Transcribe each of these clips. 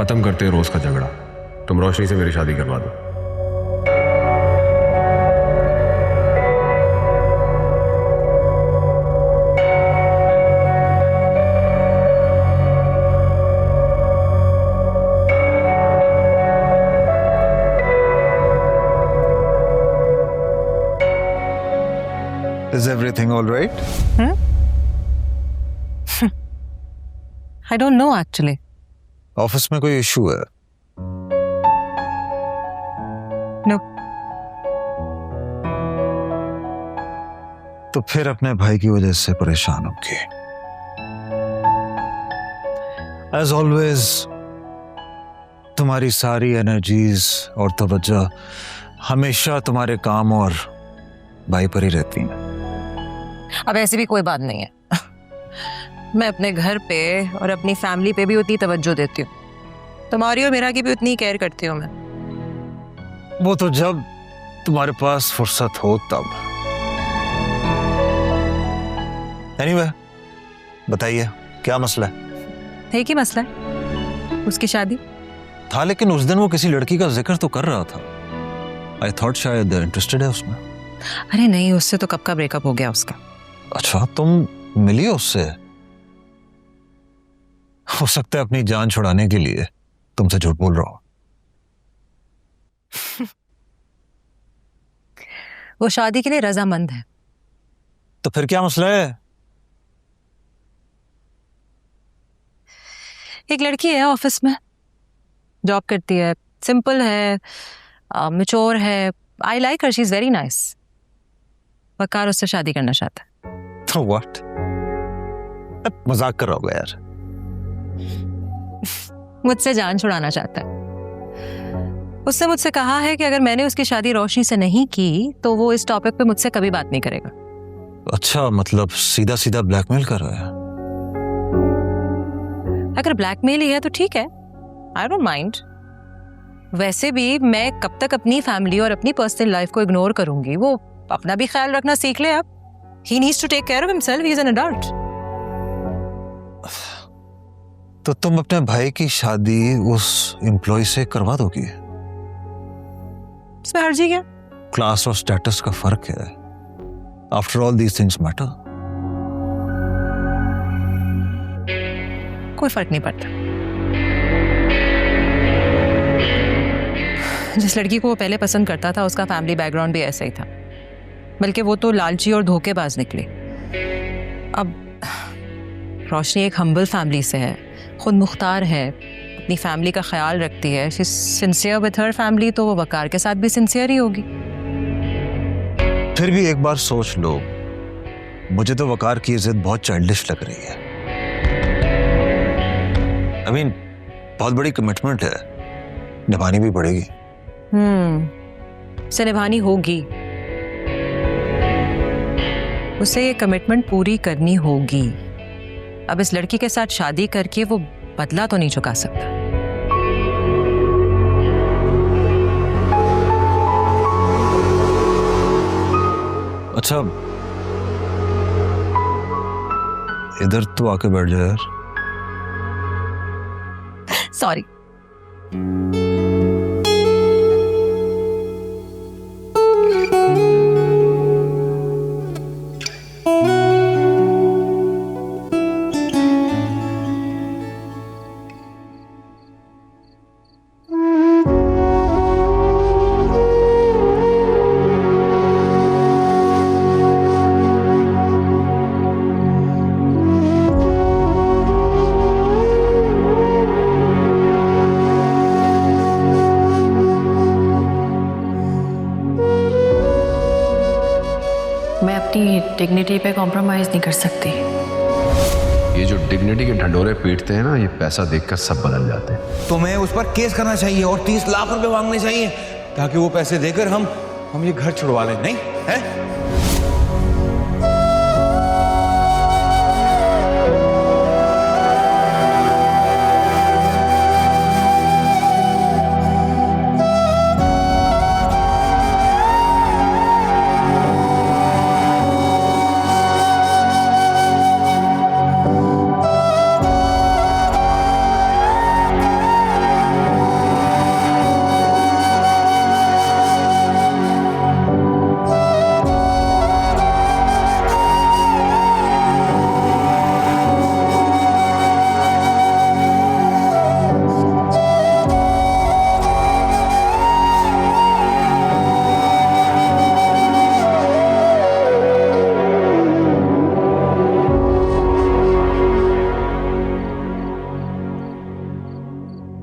खत्म करते हैं रोज का झगड़ा। तुम रोशनी से मेरी शादी करवा दो। Is everything all right? I don't know actually. Office में कोई इशू है? No. तो फिर अपने भाई की वजह से परेशान होगी। As always, तुम्हारी सारी एनर्जीज और तवज्जो हमेशा तुम्हारे काम और भाई पर ही रहती हैं। अब ऐसी भी कोई बात नहीं है। मैं अपने घर पे और अपनी फैमिली पे भी उतनी तवज्जो देती हूँ। तुम्हारी और मेरा की भी उतनी केयर करती हूँ मैं। वो तो जब तुम्हारे पास फुर्सत हो तब। Anyway, बताइए क्या मसला है? एक ही मसला है, उसकी शादी। था, लेकिन उस दिन वो किसी लड़की का जिक्र तो कर रहा था। आई थॉट शायद इंटरेस्टेड है उसमें। अरे नहीं, उससे तो कब का ब्रेकअप हो गया उसका। अच्छा, तुम मिली हो उससे? हो सकता है अपनी जान छुड़ाने के लिए तुमसे झूठ बोल रहा हो। वो शादी के लिए रजामंद है। तो फिर क्या मसला है? एक लड़की है ऑफिस में, जॉब करती है, सिंपल है, मैच्योर है। I like her, she is very nice. Waqar उससे शादी करना चाहता है। तो व्हाट? मजाक कर रहा होगा यार। मुझसे जान छुड़ाना चाहता है। उसने मुझसे कहा है कि अगर मैंने उसकी शादी रोशनी से नहीं की तो वो इस टॉपिक पे मुझसे कभी बात नहीं करेगा। अच्छा, मतलब सीधा सीधा ब्लैकमेल कर रहा है। अगर ब्लैकमेल ही है तो ठीक है, आई डोंट माइंड। वैसे भी मैं कब तक अपनी फैमिली और अपनी पर्सनल लाइफ को इग्नोर करूंगी? वो अपना भी ख्याल रखना सीख ले अब। He needs to take care of himself. He is an adult. तो तुम अपने भाई की शादी उस एम्प्लॉय से करवा दोगी? इसमें हर्जी क्या? क्लास और स्टेटस का फर्क है। After all these things matter. कोई फर्क नहीं पड़ता। जिस लड़की को वो पहले पसंद करता था उसका फैमिली बैकग्राउंड भी ऐसा ही था, बल्कि वो तो लालची और धोखेबाज निकली। अब रोशनी एक हम्बल फैमिली से है, खुद मुख्तार है, अपनी फैमिली का ख्याल रखती है, she sincere with her family, तो वो वकार के साथ भी सिंसियर ही होगी। फिर भी एक बार सोच लो, मुझे तो वकार की जिद बहुत चाइल्डिश लग रही है। I mean, बहुत बड़ी कमिटमेंट है, निभानी भी पड़ेगी। उसे निभानी होगी, उसे ये कमिटमेंट पूरी करनी होगी। अब इस लड़की के साथ शादी करके वो बदला तो नहीं चुका सकता। अच्छा, इधर तो आके बैठ जा यार। सॉरी। मैं अपनी डिग्निटी पे कॉम्प्रोमाइज नहीं कर सकती। ये जो डिग्निटी के ढंडोरे पीटते हैं ना, ये पैसा देखकर सब बदल जाते हैं। तुम्हें उस पर केस करना चाहिए और 30 लाख रुपए मांगने चाहिए, ताकि वो पैसे देकर हम ये घर छुड़वा लें। नहीं है?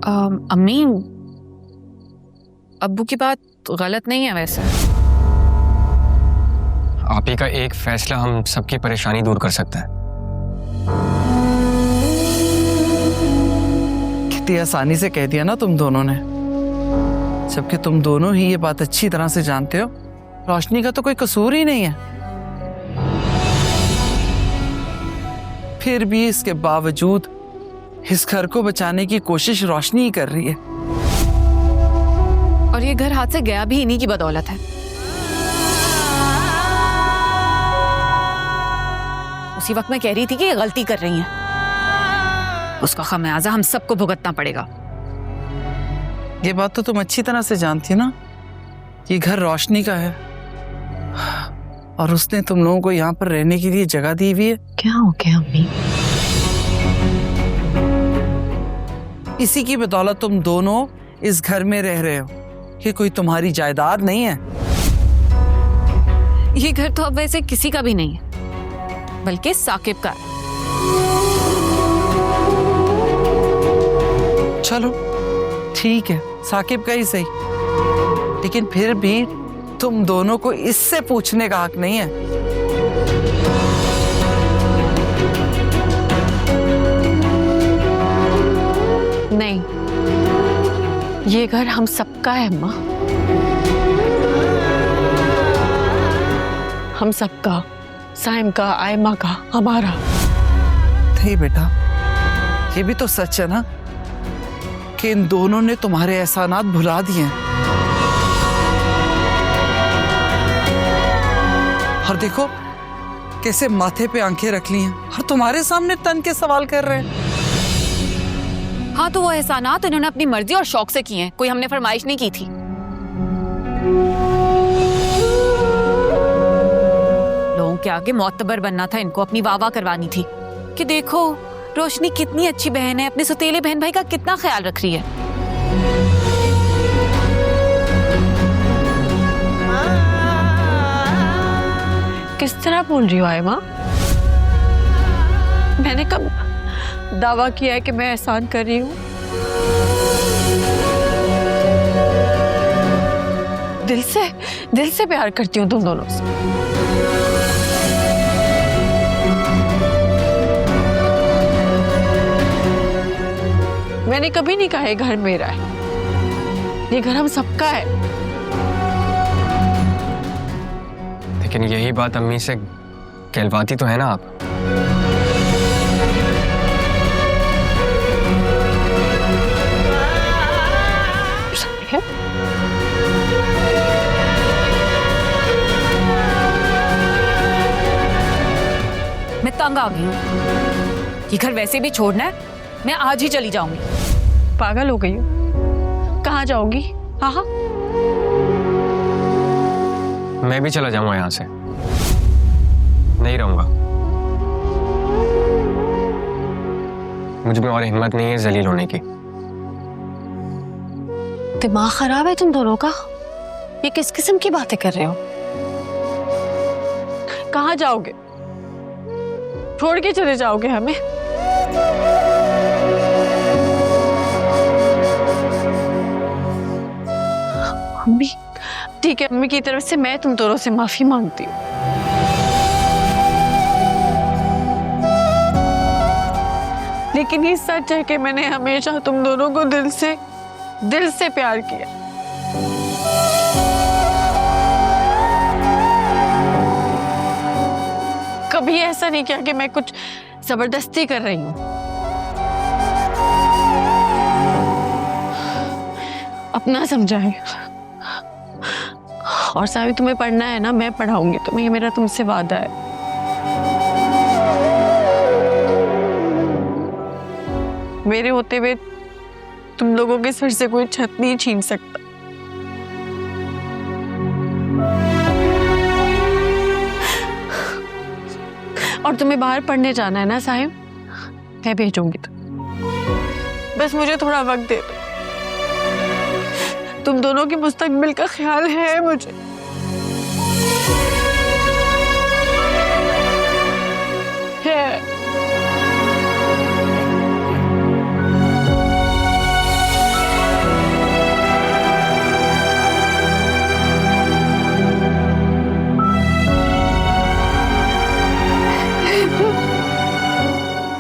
अम्मी, अब्बू की बात गलत नहीं है वैसे। आप ही का एक फैसला हम सबकी परेशानी दूर कर सकता है। कितनी आसानी से कह दिया ना तुम दोनों ने, जबकि तुम दोनों ही ये बात अच्छी तरह से जानते हो रोशनी का तो कोई कसूर ही नहीं है। फिर भी इसके बावजूद इस घर को बचाने की कोशिश रोशनी ही कर रही है। और ये घर हाथ से गया भी इन्हीं की बदौलत है। उसी वक्त मैं कह रही थी कि ये गलती कर रही हैं। उसका खमियाजा हम सबको भुगतना पड़ेगा। ये बात तो तुम अच्छी तरह से जानती हो ना, ये घर रोशनी का है और उसने तुम लोगों को यहाँ पर रहने के लिए जगह दी हुई है। क्या हो गया अम्मी? इसी की बदौलत तुम दोनों इस घर में रह रहे हो। ये कोई तुम्हारी जायदाद नहीं है। ये घर तो अब वैसे किसी का भी नहीं है, बल्कि साकिब का है। चलो ठीक है, साकिब का ही सही, लेकिन फिर भी तुम दोनों को इससे पूछने का हक नहीं है। नहीं, ये घर हम सबका है अम्मा, हम सबका, साइम का, आयमा का, हमारा। नहीं बेटा, ये भी तो सच है ना कि इन दोनों ने तुम्हारे एहसानात भुला दिए हैं। और देखो कैसे माथे पे आंखें रख ली हैं और तुम्हारे सामने तन के सवाल कर रहे हैं। हाँ, तो वो एहसानात इन्होंने अपनी मर्जी और शौक से किए हैं, कोई हमने फरमाइश नहीं की थी। लोगों के आगे मोतबर बनना था इनको, अपनी वाह वाह करवानी थी कि देखो रोशनी कितनी अच्छी बहन है, अपने सौतेले बहन भाई का कितना ख्याल रख रही है। किस तरह बोल रही हो आयमा? मैंने कब दावा किया है कि मैं एहसान कर रही हूँ? दिल से प्यार करती हूँ तुम दोनों से। मैंने कभी नहीं कहा ये घर मेरा है, ये घर हम सबका है। लेकिन यही बात अम्मी से कहलवाती तो है ना आप। मैं तंग आ गई हूँ, ये घर वैसे भी छोड़ना है, मैं आज ही चली जाऊंगी। पागल हो गई हूँ, कहाँ जाओगी? हाँ हाँ, मैं भी चला जाऊंगा यहाँ से, नहीं रहूंगा। मुझ में और हिम्मत नहीं है जलील होने की। दिमाग खराब है तुम दोनों का? ये किस किस्म की बातें कर रहे हो? कहाँ जाओगे? छोड़ के चले जाओगे हमें? अम्मी, ठीक है, अम्मी की तरफ से मैं तुम दोनों से माफी मांगती हूँ। लेकिन ये सच है कि मैंने हमेशा तुम दोनों को दिल से प्यार किया। कभी ऐसा नहीं किया कि मैं कुछ जबरदस्ती कर रही हूँ। अपना समझाए। और सावी, तुम्हें पढ़ना है ना, मैं पढ़ाऊंगी तुम्हें, ये मेरा तुमसे वादा है। मेरे होते हुए तुम लोगों के सर से कोई छत नहीं छीन सकता। और तुम्हें बाहर पढ़ने जाना है ना साहिब, मैं भेजूंगी बस मुझे थोड़ा वक्त दे दो। तुम दोनों की मुस्तकबिल का ख्याल है मुझे।